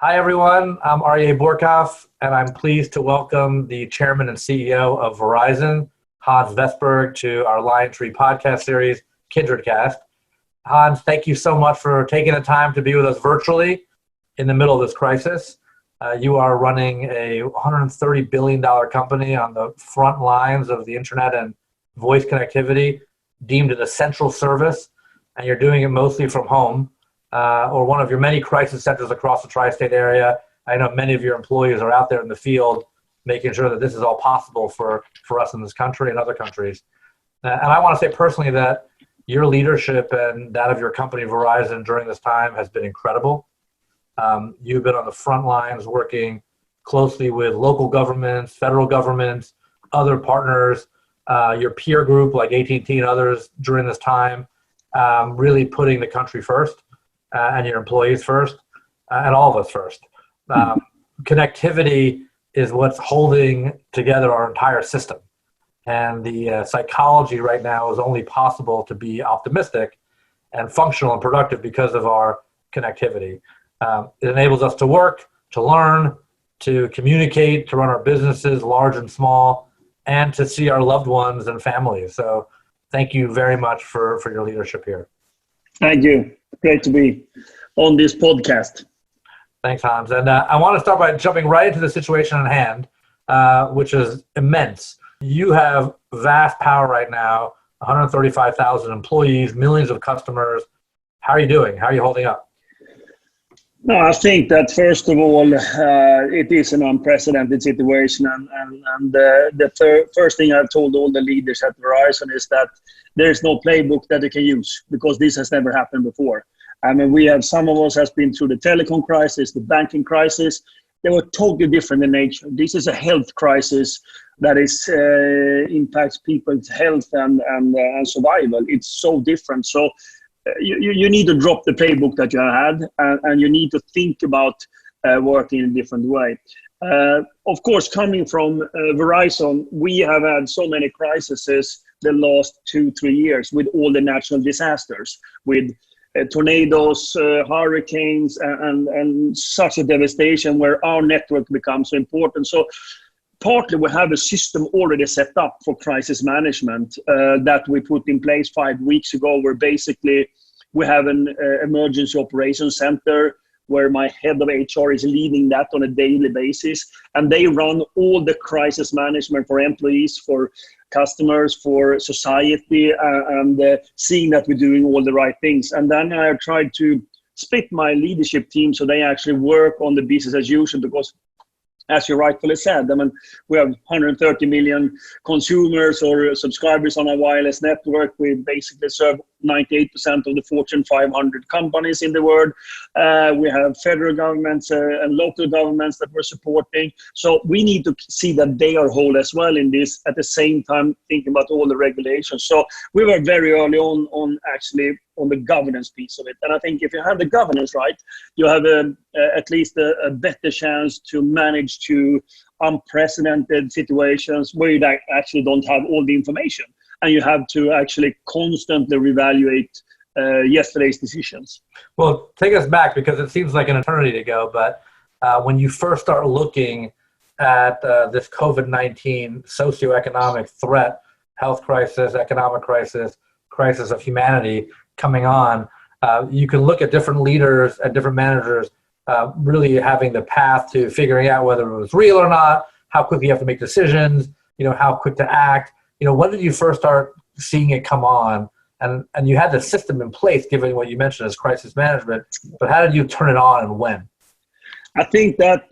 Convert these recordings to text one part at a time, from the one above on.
Hi, everyone. I'm Aryeh Bourkoff, and I'm pleased to welcome the chairman and CEO of Verizon, Hans Vestberg, to our LionTree podcast series, KindredCast. Hans, thank you so much for taking the time to be with us virtually in the middle of this crisis. You are running a $130 billion company on the front lines of the internet and voice connectivity, deemed an essential service, and you're doing it mostly from home. Or one of your many crisis centers across the tri-state area. I know many of your employees are out there in the field making sure that this is all possible for us in this country and other countries. And I want to say personally that your leadership and that of your company, Verizon, during this time has been incredible. You've been on the front lines working closely with local governments, federal governments, other partners, your peer group like AT&T and others during this time, really putting the country first. And your employees first, and all of us first. Connectivity is what's holding together our entire system. And the psychology right now is only possible to be optimistic and functional and productive because of our connectivity. It enables us to work, to learn, to communicate, to run our businesses, large and small, and to see our loved ones and families. So thank you very much for your leadership here. Thank you. Great to be on this podcast. Thanks, Hans. And I want to start by jumping right into the situation at hand, which is immense. You have vast power right now, 135,000 employees, millions of customers. How are you doing? How are you holding up? No, I think that first of all, it is an unprecedented situation. And the first thing I've told all the leaders at Verizon is that there is no playbook that they can use because this has never happened before. I mean, some of us has been through the telecom crisis, the banking crisis. They were totally different in nature. This is a health crisis that is impacts people's health and survival. It's so different. So you need to drop the playbook that you had, and you need to think about working in a different way. Of course, coming from Verizon, we have had so many crises the last 2-3 years with all the natural disasters, with tornadoes, hurricanes, and such a devastation where our network becomes so important. So partly we have a system already set up for crisis management that we put in place 5 weeks ago, where basically we have an emergency operations center where my head of HR is leading that on a daily basis. And they run all the crisis management for employees, for customers, for society, and seeing that we're doing all the right things. And then I tried to split my leadership team so they actually work on the business as usual, because as you rightfully said, I mean, we have 130 million consumers or subscribers on our wireless network. We basically serve 98% of the Fortune 500 companies in the world. We have federal governments and local governments that we're supporting. So we need to see that they are whole as well in this, at the same time thinking about all the regulations. So we were very early on actually on the governance piece of it. And I think if you have the governance right, you have at least a better chance to manage to unprecedented situations where you actually don't have all the information. And you have to actually constantly reevaluate yesterday's decisions. Well, take us back, because it seems like an eternity ago, but when you first start looking at this COVID-19 socioeconomic threat, health crisis, economic crisis, crisis of humanity coming on, you can look at different leaders and different managers really having the path to figuring out whether it was real or not, how quickly you have to make decisions, how quick to act. When did you first start seeing it come on? And you had the system in place, given what you mentioned as crisis management, but how did you turn it on and when? I think that,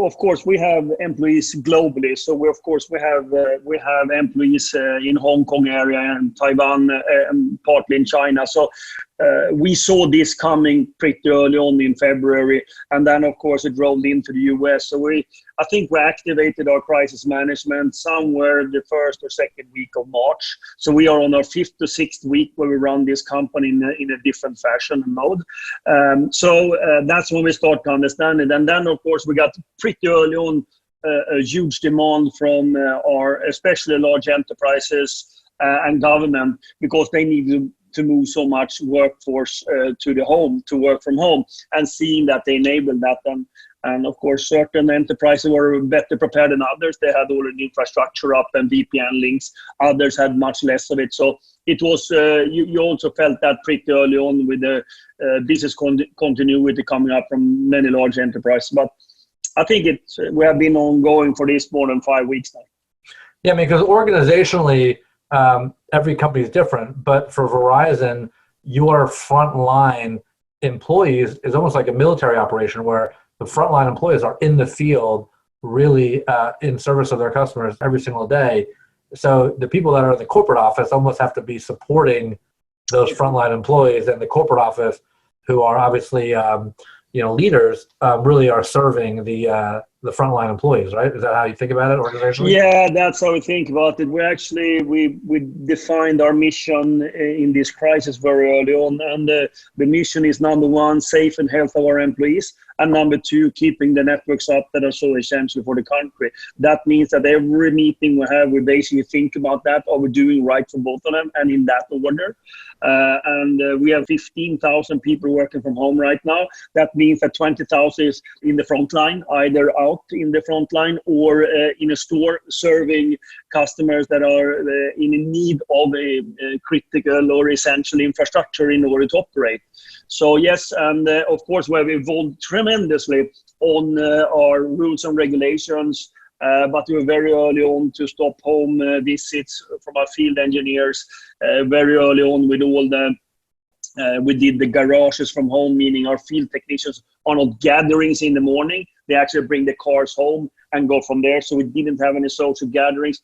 of course, we have employees globally. So we have employees in Hong Kong area and Taiwan, and partly in China. So we saw this coming pretty early on in February, and then of course it rolled into the US. So I think we activated our crisis management somewhere the first or second week of March. So we are on our 5th to 6th week where we run this company in a different fashion and mode. So that's when we start to understand it. And then of course we got pretty early on a huge demand from our especially large enterprises and government, because they need to to move so much workforce to the home, to work from home, and seeing that they enabled that. And of course, certain enterprises were better prepared than others. They had already infrastructure up and VPN links. Others had much less of it. So it was, you also felt that pretty early on with the business continuity coming up from many large enterprises. But I think we have been ongoing for this more than 5 weeks now. Yeah, I mean, because organizationally, every company is different. But for Verizon, your frontline employees is almost like a military operation where the frontline employees are in the field, really in service of their customers every single day. So the people that are in the corporate office almost have to be supporting those frontline employees, and the corporate office, who are obviously leaders, really are serving the frontline employees, right? Is that how you think about it organizationally? Yeah, that's how we think about it. We defined our mission in this crisis very early on, and the mission is number one, safe and health of our employees, and number two, keeping the networks up that are so essential for the country. That means that every meeting we have, we basically think about that. Are we doing right for both of them, and in that order? And we have 15,000 people working from home right now. That means that 20,000 is in the front line, either out in the front line or in a store serving customers that are in need of a critical or essential infrastructure in order to operate. So yes, and of course we have evolved tremendously on our rules and regulations. But we were very early on to stop home visits from our field engineers. Very early on with all we did the garages from home, meaning our field technicians are not gatherings in the morning. They actually bring the cars home and go from there. So we didn't have any social gatherings.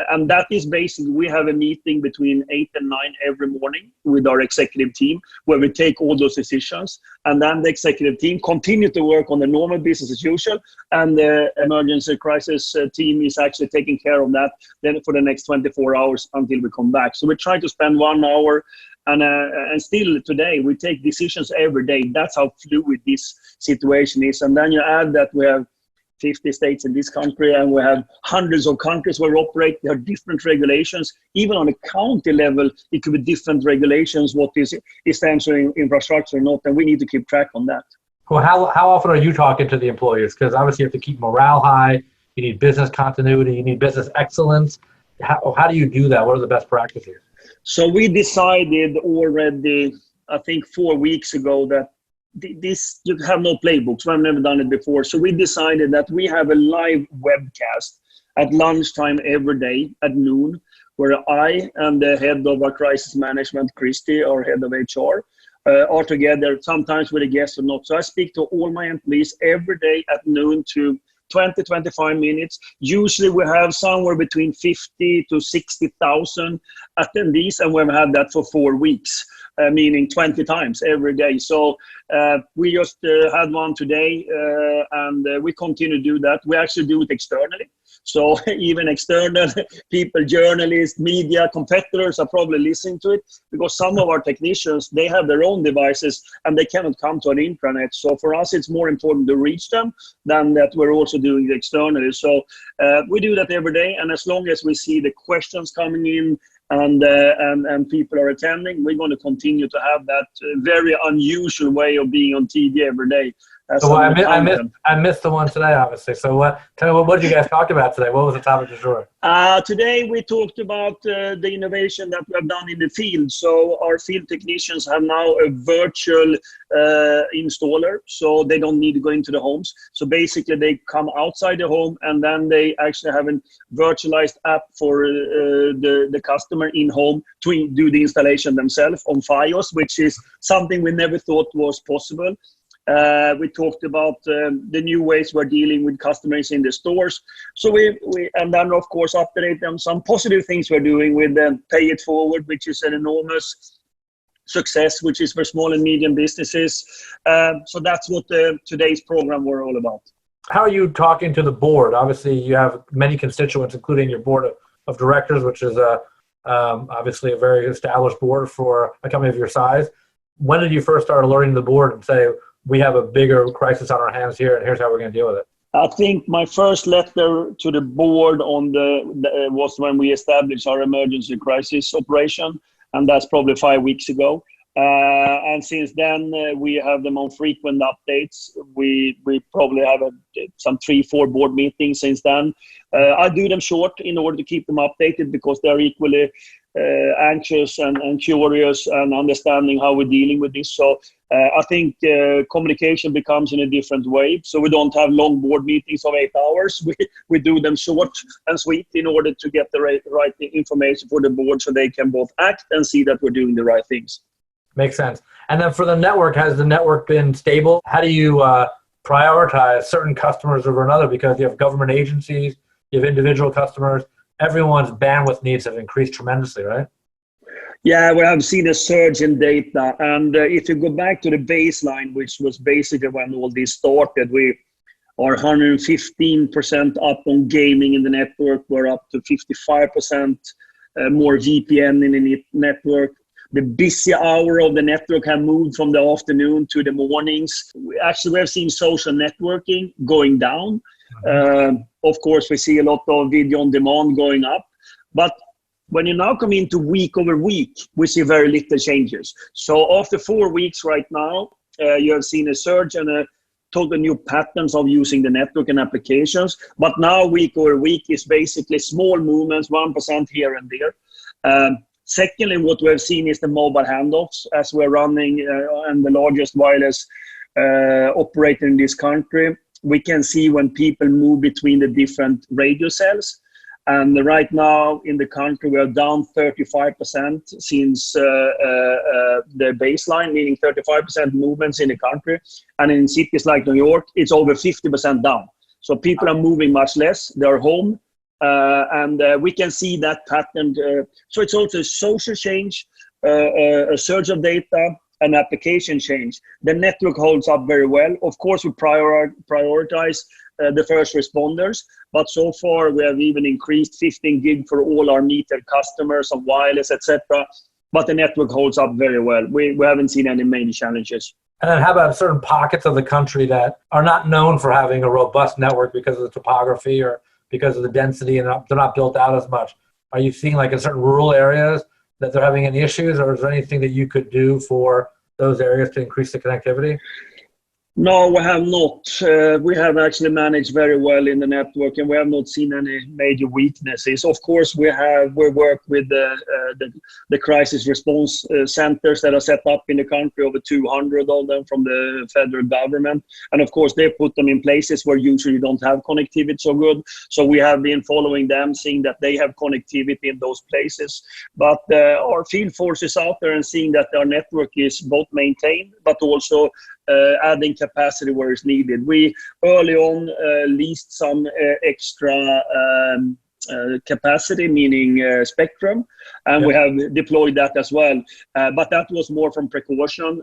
And that is basically, we have a meeting between 8 and 9 every morning with our executive team, where we take all those decisions. And then the executive team continue to work on the normal business as usual. And the emergency crisis team is actually taking care of that then for the next 24 hours until we come back. So we try to spend 1 hour. And still today, we take decisions every day. That's how fluid this situation is. And then you add that we have 50 states in this country, and we have hundreds of countries where we operate. There are different regulations. Even on a county level, it could be different regulations, what is essential infrastructure or not, and we need to keep track on that. Well, how often are you talking to the employees? Because obviously you have to keep morale high. You need business continuity. You need business excellence. How do you do that? What are the best practices? So we decided already, I think 4 weeks ago, that this, you have no playbooks. We've never done it before. So we decided that we have a live webcast at lunchtime every day at noon, where I and the head of our crisis management, Christy, our head of HR, are together, sometimes with a guest or not. So I speak to all my employees every day at noon to 20-25 minutes. Usually we have somewhere between 50 to 60,000 attendees, and we've had that for 4 weeks, meaning 20 times every day. So we just had one today, and we continue to do that. We actually do it externally. So even external people, journalists, media, competitors are probably listening to it, because some of our technicians, they have their own devices and they cannot come to an intranet. So for us, it's more important to reach them than that we're also doing it externally. So we do that every day. And as long as we see the questions coming in and people are attending, we're going to continue to have that very unusual way of being on TV every day. So I missed the one today, obviously. So tell me, what did you guys talk about today? What was the topic du jour? Today we talked about the innovation that we have done in the field. So our field technicians have now a virtual installer, so they don't need to go into the homes. So basically they come outside the home, and then they actually have a virtualized app for the customer in home to do the installation themselves on Fios, which is something we never thought was possible. We talked about the new ways we're dealing with customers in the stores. So and then of course update them some positive things we're doing with Pay It Forward, which is an enormous success, which is for small and medium businesses. So that's what today's program were all about. How are you talking to the board? Obviously you have many constituents, including your board of directors, which is obviously a very established board for a company of your size. When did you first start alerting the board and say, we have a bigger crisis on our hands here, and here's how we're going to deal with it? I think my first letter to the board was when we established our emergency crisis operation. and that's probably 5 weeks ago. And since then, we have them on frequent updates. We probably have some 3-4 board meetings since then. I do them short in order to keep them updated because they're equally anxious and curious and understanding how we're dealing with this. So I think communication becomes in a different way. So we don't have long board meetings of 8 hours. We do them short and sweet in order to get the right information for the board so they can both act and see that we're doing the right things. Makes sense. And then for the network, has the network been stable? How do you prioritize certain customers over another? Because you have government agencies, you have individual customers. Everyone's bandwidth needs have increased tremendously, right? Yeah, we have seen a surge in data. And if you go back to the baseline, which was basically when all this started, we are 115% up on gaming in the network. We're up to 55% more VPN in the network. The busy hour of the network have moved from the afternoon to the mornings. We have seen social networking going down. Of course, we see a lot of video on demand going up. But when you now come into week over week, we see very little changes. So after 4 weeks right now, you have seen a surge and a total new patterns of using the network and applications. But now week over week is basically small movements, 1% here and there. Secondly, what we have seen is the mobile handoffs as we're running and the largest wireless operator in this country. We can see when people move between the different radio cells. And right now in the country, we are down 35% since the baseline, meaning 35% movements in the country. And in cities like New York, it's over 50% down. So people are moving much less. They're home. And we can see that pattern. So it's also a social change, a surge of data, an application change. The network holds up very well. Of course, we prioritize the first responders, but so far we have even increased 15 gig for all our metered customers on wireless, etc. But the network holds up very well. We haven't seen any major challenges. And then how about certain pockets of the country that are not known for having a robust network because of the topography or because of the density and they're not built out as much? Are you seeing like in certain rural areas that they're having any issues, or is there anything that you could do for those areas to increase the connectivity? No, we have not. We have actually managed very well in the network, and we have not seen any major weaknesses. Of course, we work with the crisis response centers that are set up in the country, over 200 of them from the federal government. And of course, they put them in places where usually you don't have connectivity so good. So we have been following them, seeing that they have connectivity in those places. But our field force is out there and seeing that our network is both maintained, but also adding capacity where it's needed. We early on leased some extra capacity, meaning spectrum, and we have deployed that as well. But that was more from precaution.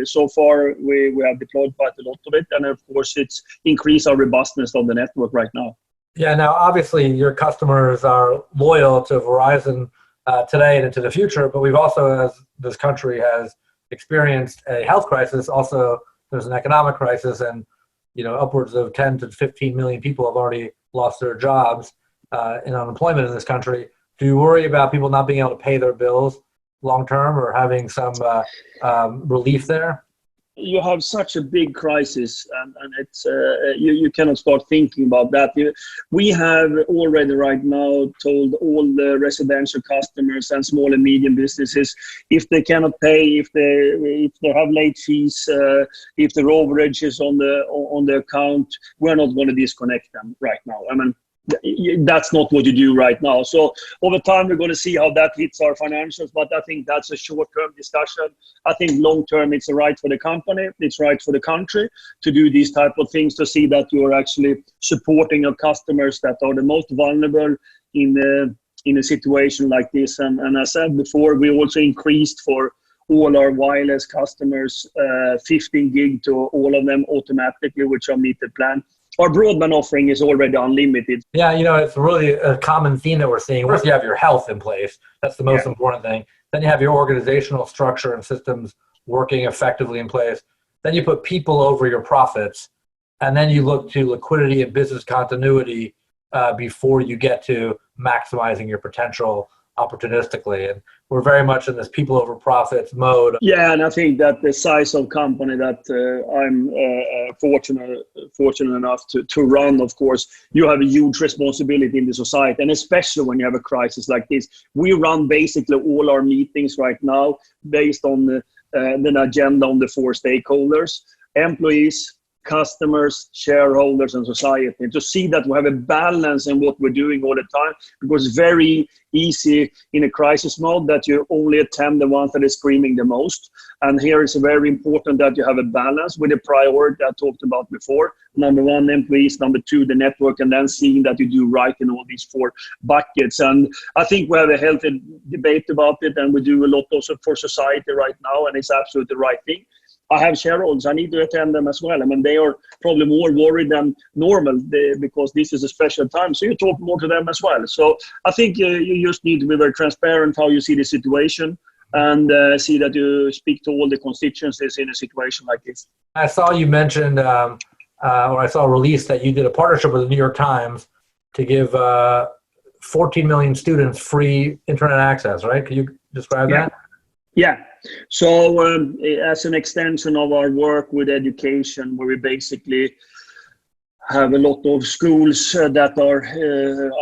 So far we have deployed quite a lot of it, and of course it's increased our robustness of the network right now. Yeah, now obviously your customers are loyal to Verizon today and into the future, but we've also, as this country has experienced a health crisis, also there's an economic crisis, and upwards of 10 to 15 million people have already lost their jobs in unemployment in this country. Do you worry about people not being able to pay their bills long term or having some relief there? You have such a big crisis, and it's you cannot start thinking about that. We have already right now told all the residential customers and small and medium businesses, if they cannot pay, if they have late fees, if the overage is on the account, we're not going to disconnect them right now. I mean, that's not what you do right now. So over time, we're going to see how that hits our financials, but I think that's a short-term discussion. I think long-term, it's right for the company, it's right for the country to do these type of things, to see that you're actually supporting your customers that are the most vulnerable in a situation like this. And as I said before, we also increased for all our wireless customers 15 gig to all of them automatically, which are metered plan. Our broadband offering is already unlimited. Yeah, it's really a common theme that we're seeing. First, you have your health in place. That's the most important thing. Then you have your organizational structure and systems working effectively in place. Then you put people over your profits. And then you look to liquidity and business continuity before you get to maximizing your potential opportunistically. And we're very much in this people over profits mode. Yeah, and I think that the size of company that I'm fortunate enough to run, of course, you have a huge responsibility in the society, and especially when you have a crisis like this. We run basically all our meetings right now based on the agenda on the 4 stakeholders: employees, customers, shareholders, and society, and to see that we have a balance in what we're doing all the time, because it's very easy in a crisis mode that you only attend the ones that are screaming the most. And here it's very important that you have a balance with the priority I talked about before. Number 1, employees. Number 2, the network, and then seeing that you do right in all these 4 buckets. And I think we have a healthy debate about it, and we do a lot also for society right now, and it's absolutely the right thing. I have shareholders. I need to attend them as well. I mean, they are probably more worried than normal because this is a special time. So you talk more to them as well. So I think you just need to be very transparent how you see the situation, and see that you speak to all the constituencies in a situation like this. I saw you mentioned, or I saw a release that you did a partnership with the New York Times to give 14 million students free internet access, right? Can you describe that? Yeah. So as an extension of our work with education, where we basically have a lot of schools that are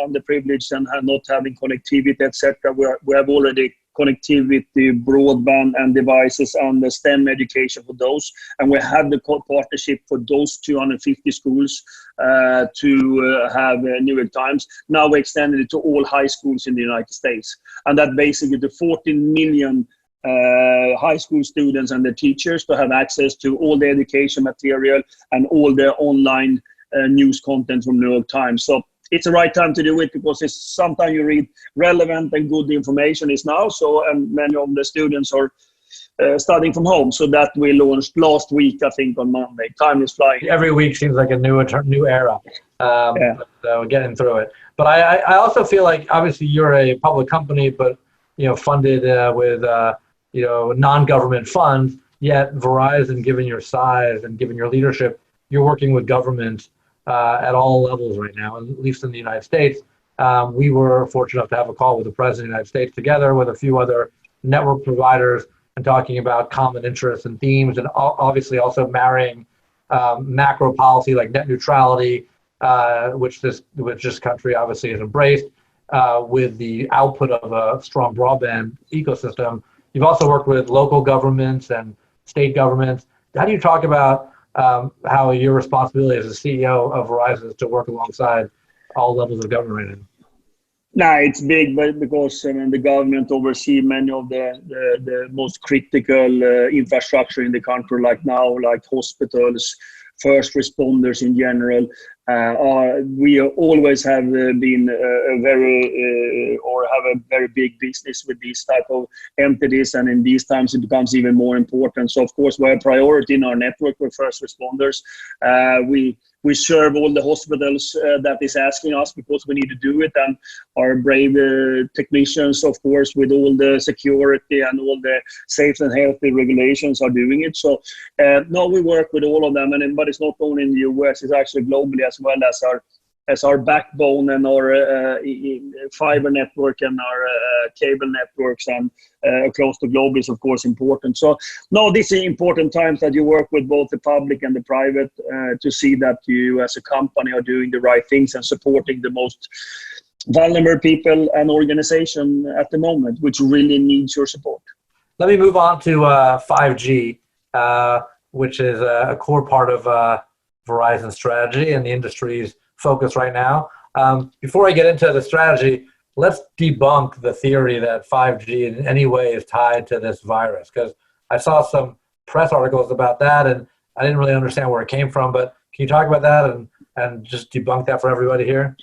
underprivileged and are not having connectivity, etc. We have already connectivity, broadband and devices, and the STEM education for those. And we have the partnership for those 250 schools to have New York Times. Now we extended it to all high schools in the United States. And that basically the 14 million high school students and the teachers to have access to all the education material and all the online news content from New York Times. So it's the right time to do it, because it's sometimes you read relevant and good information is now. So many of the students are studying from home. So that we launched last week, I think, on Monday. Time is flying. Every week seems like a new era. But we're getting through it. But I also feel like, obviously, you're a public company, but funded with non-government funds. Yet Verizon, given your size and given your leadership, you're working with government at all levels right now, at least in the United States. We were fortunate enough to have a call with the President of the United States together with a few other network providers and talking about common interests and themes, and obviously also marrying macro policy like net neutrality, which this country obviously has embraced, with the output of a strong broadband ecosystem. You've also worked with local governments and state governments. How do you talk about how your responsibility as the CEO of Verizon is to work alongside all levels of government right now? No, it's big, but because the government oversees many of the most critical infrastructure in the country, like now, like hospitals, first responders in general. We always have been a very big business with these type of entities, and in these times it becomes even more important. So of course we have priority in our network with first responders. We serve all the hospitals that is asking us, because we need to do it, and our brave technicians, of course, with all the security and all the safe and healthy regulations, are doing it. So no, we work with all of them, but it's not only in the US, it's actually globally as well, as our backbone and our fiber network and our cable networks and across the globe is of course important. So no, this is important times that you work with both the public and the private to see that you as a company are doing the right things and supporting the most vulnerable people and organization at the moment, which really needs your support. Let me move on to 5G, which is a core part of Verizon's strategy and the industry's focus right now. Before I get into the strategy, let's debunk the theory that 5G in any way is tied to this virus, because I saw some press articles about that and I didn't really understand where it came from. But can you talk about that and just debunk that for everybody here?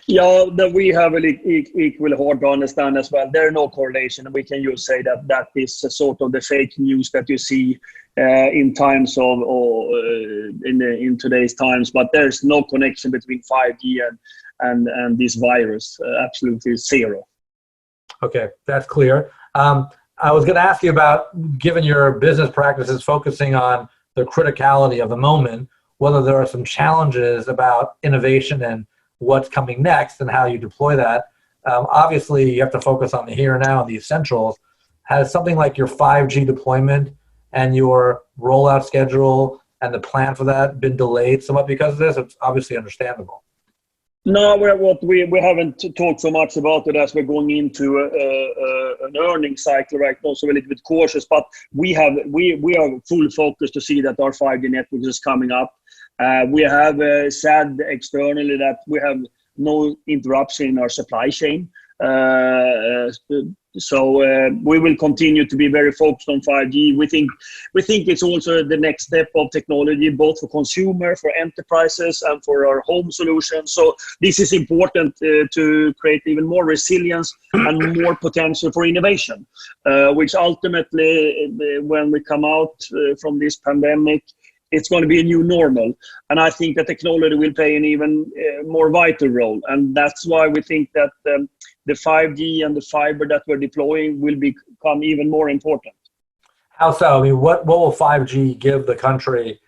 Yeah, that we have equally hard to understand as well. There is no correlation. We can just say that is sort of the fake news that you see in times of in today's times. But there's no connection between 5G and this virus. Absolutely zero. Okay, that's clear. I was going to ask you about, given your business practices focusing on the criticality of the moment, whether there are some challenges about innovation and what's coming next and how you deploy that. Obviously, you have to focus on the here and now and the essentials. Has something like your 5G deployment and your rollout schedule and the plan for that been delayed somewhat because of this? It's obviously understandable. No, we haven't talked so much about it as we're going into an earnings cycle right now, so we're a little bit cautious. But we are full focus to see that our 5G network is coming up. We have said externally that we have no interruption in our supply chain. So we will continue to be very focused on 5G. We think it's also the next step of technology, both for consumer, for enterprises, and for our home solutions. So this is important to create even more resilience and more potential for innovation, which ultimately, when we come out from this pandemic, it's going to be a new normal. And I think that technology will play an even more vital role. And that's why we think that the 5G and the fiber that we're deploying will become even more important. How so? I mean, what will 5G give the country,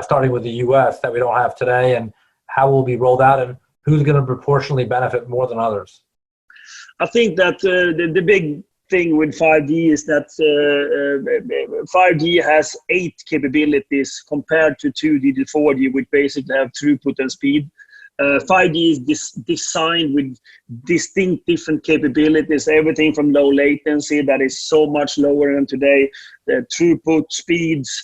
starting with the U.S., that we don't have today, and how will it be rolled out, and who's going to proportionally benefit more than others? I think that the big thing with 5G is that 5G has 8 capabilities compared to 2G to 4G, which basically have throughput and speed. 5G is designed with distinct different capabilities, everything from low latency that is so much lower than today, throughput, speeds,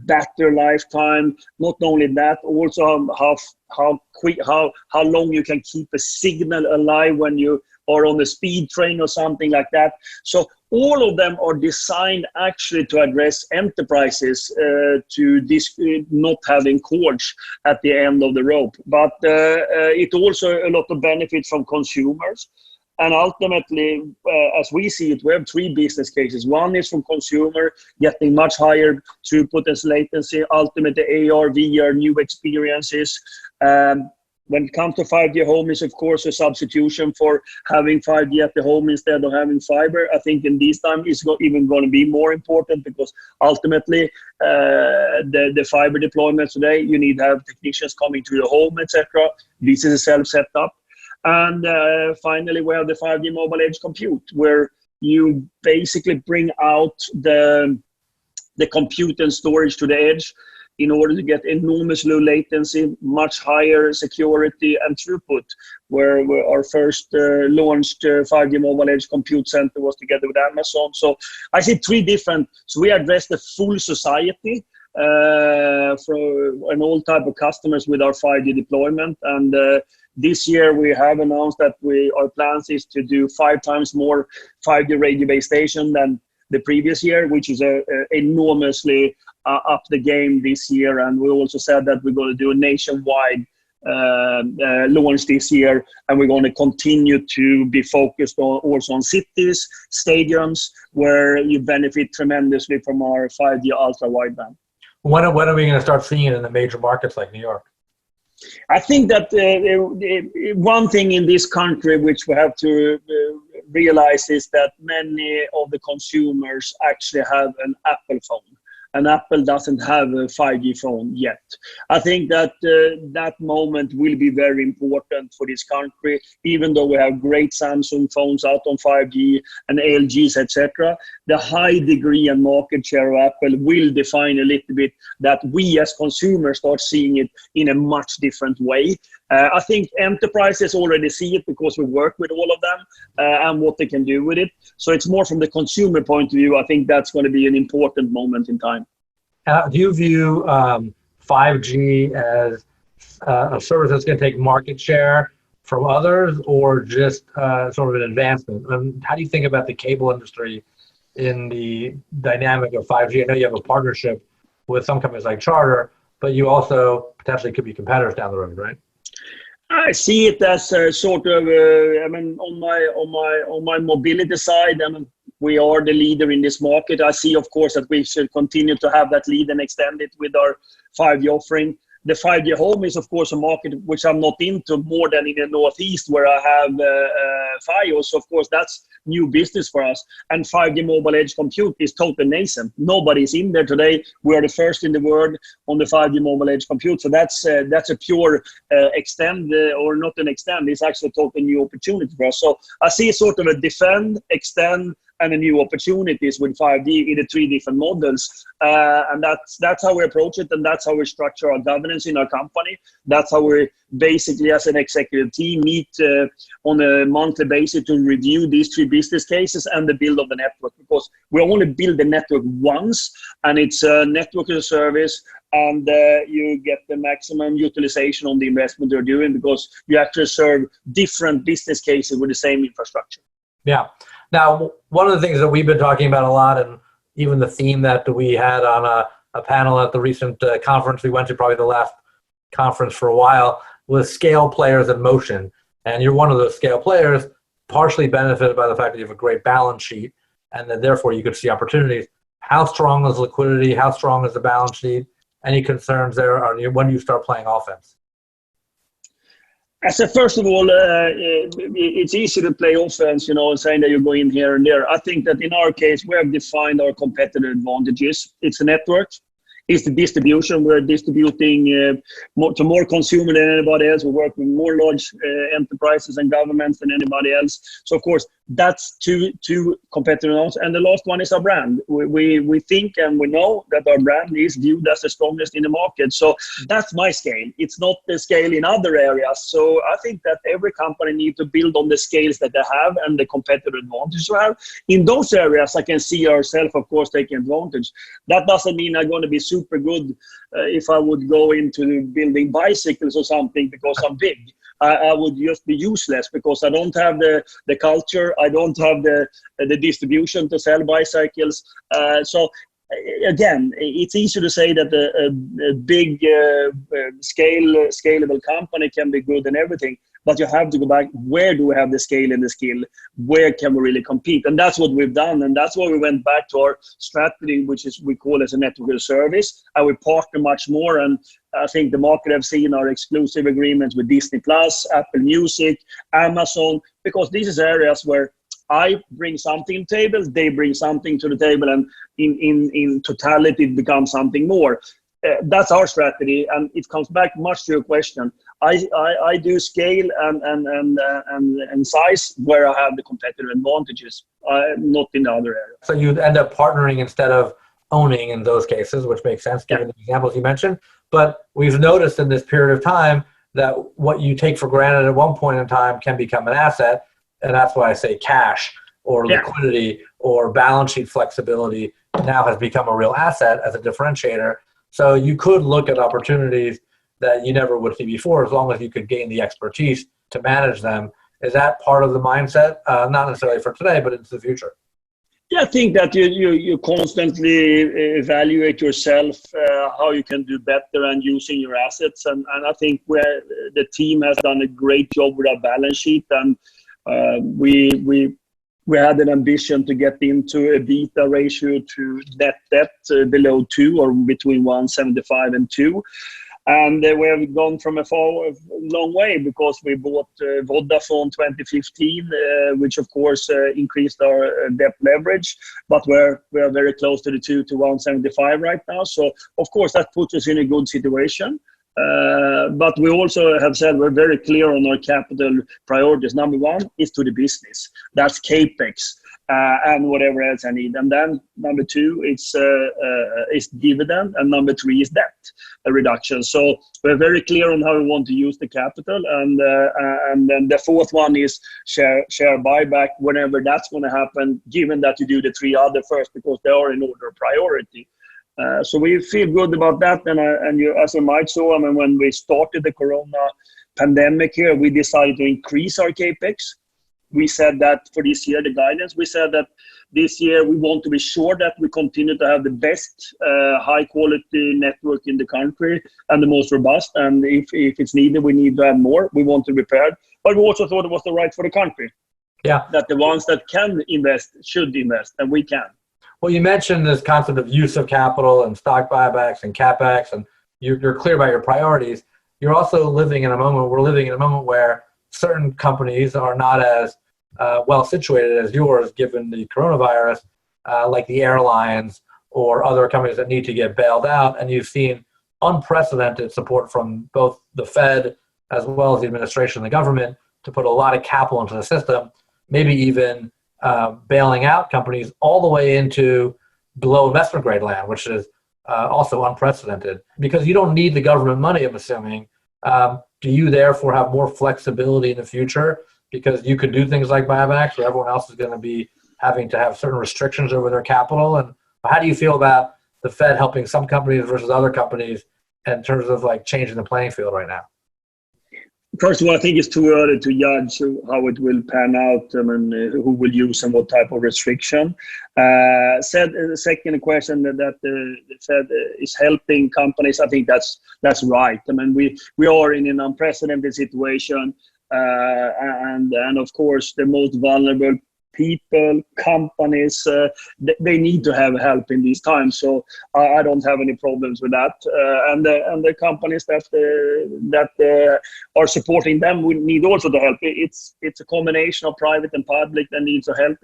battery lifetime. Not only that, also how long you can keep a signal alive when you are on the speed train or something like that. So all of them are designed actually to address enterprises to this not having cords at the end of the rope. But it also a lot of benefits from consumers. And ultimately, as we see it, we have 3 business cases. One is from consumer, getting much higher throughput and latency, ultimately AR, VR, new experiences. When it comes to 5G home is, of course, a substitution for having 5G at the home instead of having fiber. I think in this time it's even going to be more important because ultimately the fiber deployment today, you need to have technicians coming to the home, etc. This is a self-setup. And finally, we have the 5G mobile edge compute, where you basically bring out the compute and storage to the edge in order to get enormous low latency, much higher security and throughput, where our first launched 5G mobile edge compute center was together with Amazon. So I see 3 different, so we address the full society for an all type of customers with our 5G deployment. And this year we have announced that our plans is to do 5 times more 5G radio base station than the previous year, which is enormously up the game this year. And we also said that we're going to do a nationwide launch this year, and we're going to continue to be focused also on cities, stadiums, where you benefit tremendously from our 5G ultra wideband. When are we going to start seeing it in the major markets like New York? I think that one thing in this country which we have to realize is that many of the consumers actually have an Apple phone. And Apple doesn't have a 5G phone yet. I think that that moment will be very important for this country, even though we have great Samsung phones out on 5G and LGs, etc. The high degree and market share of Apple will define a little bit that we as consumers start seeing it in a much different way. I think enterprises already see it because we work with all of them and what they can do with it. So it's more from the consumer point of view. I think that's going to be an important moment in time. Do you view 5G as a service that's going to take market share from others, or just sort of an advancement? And how do you think about the cable industry in the dynamic of 5G? I know you have a partnership with some companies like Charter, but you also potentially could be competitors down the road, right? I see it as a sort of, on my mobility side, we are the leader in this market. I see, of course, that we should continue to have that lead and extend it with our 5G offering. The 5G home is, of course, a market which I'm not into more than in the Northeast, where I have Fios. So, of course, that's new business for us. And 5G mobile edge compute is totally nascent. Nobody's in there today. We are the first in the world on the 5G mobile edge compute. So that's a pure extend, or not an extend. It's actually a totally new opportunity for us. So I see sort of a defend, extend, and a new opportunities with 5G in the 3 different models. And that's how we approach it, and that's how we structure our governance in our company. That's how we basically, as an executive team, meet on a monthly basis to review these 3 business cases and the build of the network, because we only build the network once, and it's a network as a service, and you get the maximum utilization on the investment you're doing, because you actually serve different business cases with the same infrastructure. Yeah. Now, one of the things that we've been talking about a lot, and even the theme that we had on a panel at the recent conference we went to, probably the last conference for a while, was scale players in motion. And you're one of those scale players, partially benefited by the fact that you have a great balance sheet, and then therefore you could see opportunities. How strong is liquidity? How strong is the balance sheet? Any concerns there? When do you start playing offense? I said, first of all, it's easy to play offense, saying that you're going here and there. I think that in our case, we have defined our competitive advantages. It's a network. It's the distribution. We're distributing to more consumers than anybody else. We work with more large enterprises and governments than anybody else. So, of course, that's two competitive advantages. And the last one is our brand. We think and we know that our brand is viewed as the strongest in the market. So that's my scale. It's not the scale in other areas. So I think that every company needs to build on the scales that they have and the competitive advantage they have. In those areas, I can see ourselves, of course, taking advantage. That doesn't mean I'm going to be super good if I would go into building bicycles or something because I'm big. I would just be useless because I don't have the culture. I don't have the distribution to sell bicycles. So again, it's easy to say that a big scalable company can be good and everything. But you have to go back, where do we have the scale and the skill? Where can we really compete? And that's what we've done. And that's why we went back to our strategy, which is we call as a network as a service. And we partner much more. And I think the market have seen our exclusive agreements with Disney+, Apple Music, Amazon, because these is areas where I bring something to the table, they bring something to the table, and in totality, it becomes something more. That's our strategy, and it comes back much to your question. I do scale and size where I have the competitive advantages, not in the other areas. So you'd end up partnering instead of owning in those cases, which makes sense given the examples you mentioned. But we've noticed in this period of time that what you take for granted at one point in time can become an asset, and that's why I say cash or liquidity or balance sheet flexibility now has become a real asset as a differentiator. So you could look at opportunities that you never would see before, as long as you could gain the expertise to manage them. Is that part of the mindset? Not necessarily for today, but into the future. Yeah, I think that you constantly evaluate yourself, how you can do better and using your assets. And I think the team has done a great job with our balance sheet. And we had an ambition to get into a beta ratio to net debt below 2 or between 1.75 and 2. And we have gone from a long way because we bought Vodafone 2015, which of course increased our debt leverage. But we are very close to the 2 to 1.75 right now. So of course that puts us in a good situation. But we also have said we're very clear on our capital priorities. Number 1 is to the business. That's CapEx and whatever else I need. And then number 2 is dividend, and number 3 is debt reduction. So we're very clear on how we want to use the capital. And then the 4th one is share buyback whenever that's going to happen, given that you do the 3 other first because they are in order of priority. So we feel good about that. And you, as you might saw, I mean, when we started the Corona pandemic here, we decided to increase our CapEx. We said that for this year, the guidance, we said that this year we want to be sure that we continue to have the best high quality network in the country and the most robust. And if it's needed, we need to have more. We want to repair. But we also thought it was the right for the country. Yeah. That the ones that can invest should invest, and we can. Well, you mentioned this concept of use of capital and stock buybacks and CapEx, and you're clear about your priorities. You're also we're living in a moment where certain companies are not as well situated as yours, given the coronavirus, like the airlines or other companies that need to get bailed out. And you've seen unprecedented support from both the Fed as well as the administration and the government to put a lot of capital into the system, maybe even bailing out companies all the way into below investment grade land, which is also unprecedented. Because you don't need the government money, I'm assuming. Do you therefore have more flexibility in the future because you could do things like buybacks where everyone else is going to be having to have certain restrictions over their capital? And how do you feel about the Fed helping some companies versus other companies in terms of like changing the playing field right now? First of all, I think it's too early to judge how it will pan out. I mean, who will use and what type of restriction. The second question that the Fed is helping companies, I think that's right. I mean, we are in an unprecedented situation, and of course, the most vulnerable people, companies, they need to have help in these times. So I don't have any problems with that. And the companies that are supporting them will need also to help. It's a combination of private and public that needs to help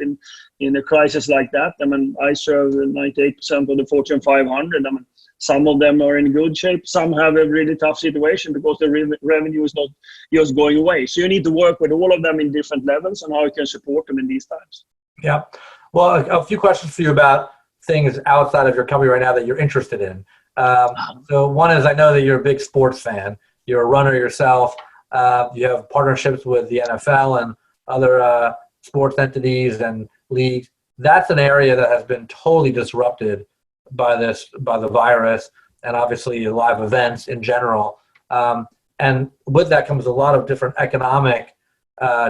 in a crisis like that. I mean, I serve 98% of the Fortune 500. I mean, some of them are in good shape. Some have a really tough situation because the revenue is not just going away. So you need to work with all of them in different levels and how you can support them in these times. Yeah. Well, a few questions for you about things outside of your company right now that you're interested in. So one is, I know that you're a big sports fan. You're a runner yourself. You have partnerships with the NFL and other sports entities and leagues. That's an area that has been totally disrupted by the virus, and obviously live events in general. And with that comes a lot of different economic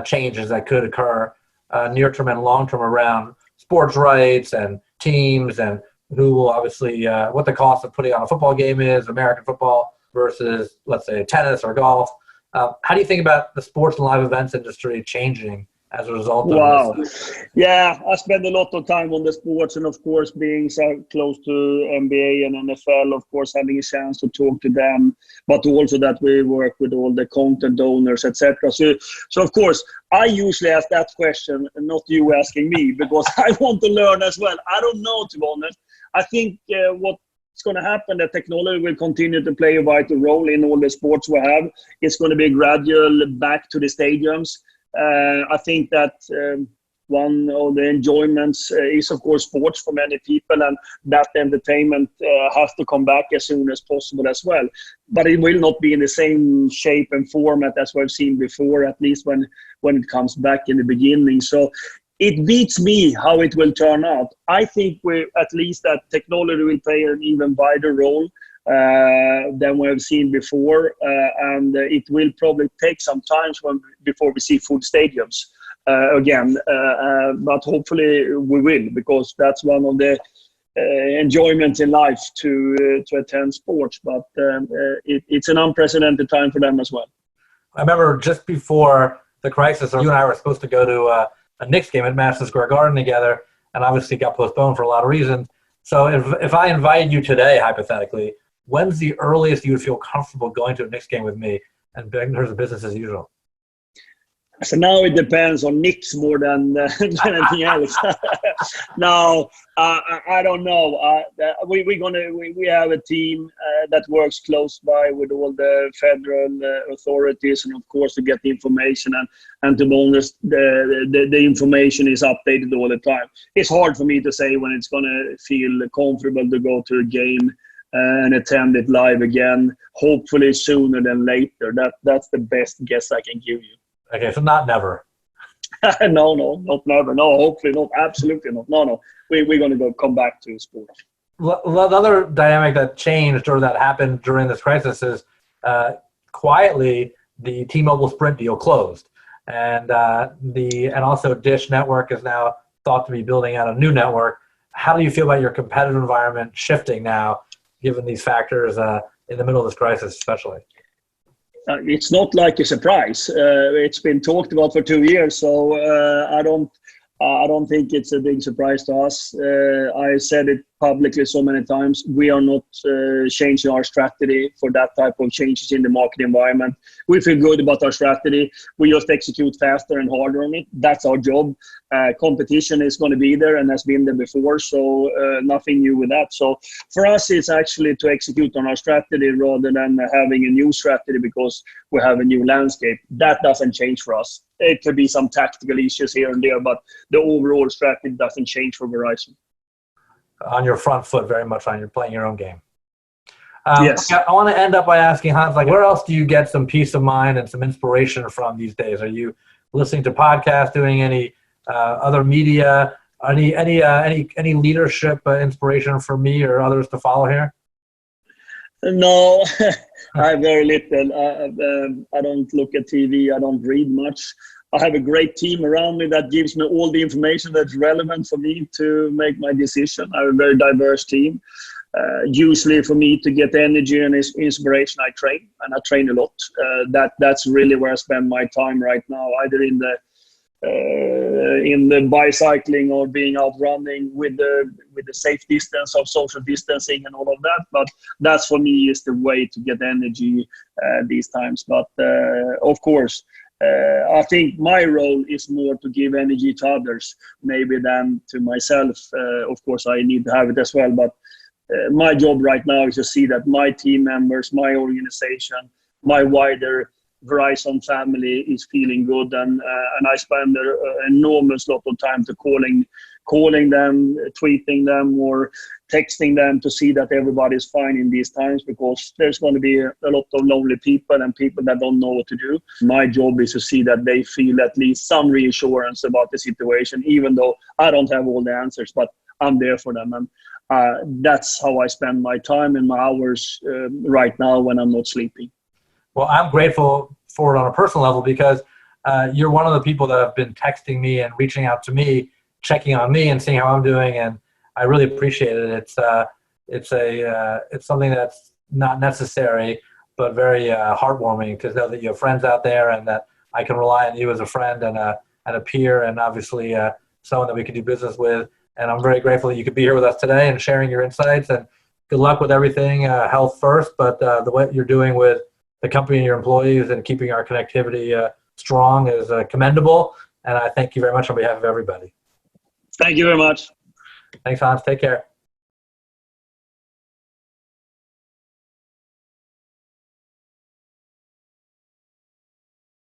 changes that could occur near-term and long-term around sports rights and teams, and who will obviously, what the cost of putting on a football game is, American football versus, let's say, tennis or golf. How do you think about the sports and live events industry changing as a result of this? Yeah, I spend a lot of time on the sports, and of course being so close to NBA and NFL, of course having a chance to talk to them, but also that we work with all the content owners, etc. So of course I usually ask that question and not you asking me, because I want to learn as well. I don't know, to be honest. I think what's going to happen, that technology will continue to play a vital role in all the sports we have. It's going to be a gradual back to the stadiums. I think that one of the enjoyments is, of course, sports for many people, and that entertainment has to come back as soon as possible as well. But it will not be in the same shape and format as we've seen before, at least when it comes back in the beginning. So it beats me how it will turn out. I think at least that technology will play an even wider role than we have seen before, and it will probably take some time before we see full stadiums again, but hopefully we will, because that's one of the enjoyments in life to attend sports. But it's an unprecedented time for them as well. I remember just before the crisis, you and I were supposed to go to a Knicks game at Madison Square Garden together, and obviously got postponed for a lot of reasons. So if I invited you today, hypothetically, when's the earliest you would feel comfortable going to a Knicks game with me and in terms of business as usual? So now it depends on Knicks more than anything else. No, I don't know. We have a team that works close by with all the federal authorities, and of course to get the information, and to be honest, the information is updated all the time. It's hard for me to say when it's going to feel comfortable to go to a game and attend it live again. Hopefully sooner than later. That's the best guess I can give you. Okay, so not never. No, not never. No, hopefully not. Absolutely not. No. We're going to come back to sports. Another dynamic that changed or that happened during this crisis is quietly the T-Mobile Sprint deal closed, and also Dish Network is now thought to be building out a new network. How do you feel about your competitive environment shifting now, given these factors in the middle of this crisis, especially? It's not like a surprise. It's been talked about for 2 years, so I don't think it's a big surprise to us. I said it publicly so many times, we are not changing our strategy for that type of changes in the market environment. We feel good about our strategy. We just execute faster and harder on it. That's our job. Competition is going to be there and has been there before, so nothing new with that. So for us, it's actually to execute on our strategy rather than having a new strategy because we have a new landscape. That doesn't change for us. It could be some tactical issues here and there, but the overall strategy doesn't change for Verizon. On your front foot, very much on. You're playing your own game. Yes. I want to end up by asking Hans, like, where else do you get some peace of mind and some inspiration from these days? Are you listening to podcasts, doing any other media, any leadership inspiration for me or others to follow here? No, I have very little. I don't look at TV. I don't read much. I have a great team around me that gives me all the information that's relevant for me to make my decision. I have a very diverse team. Usually for me to get energy and inspiration, I train, and I train a lot. That's really where I spend my time right now, either in the bicycling or being out running with the safe distance of social distancing and all of that. But that's for me is the way to get energy these times. But of course, I think my role is more to give energy to others, maybe than to myself. Of course, I need to have it as well. But my job right now is to see that my team members, my organization, my wider Verizon family is feeling good, and I spend an enormous lot of time to calling them, tweeting them, or texting them to see that everybody's fine in these times, because there's going to be a lot of lonely people and people that don't know what to do. My job is to see that they feel at least some reassurance about the situation, even though I don't have all the answers, but I'm there for them. And that's how I spend my time and my hours right now when I'm not sleeping. Well, I'm grateful for it on a personal level because you're one of the people that have been texting me and reaching out to me, checking on me and seeing how I'm doing, and I really appreciate it. It's something that's not necessary, but very heartwarming to know that you have friends out there and that I can rely on you as a friend and a peer, and obviously someone that we can do business with. And I'm very grateful that you could be here with us today and sharing your insights. And good luck with everything. Health first, but the way you're doing with the company and your employees and keeping our connectivity strong is commendable. And I thank you very much on behalf of everybody. Thank you very much. Thanks, Hans. Take care.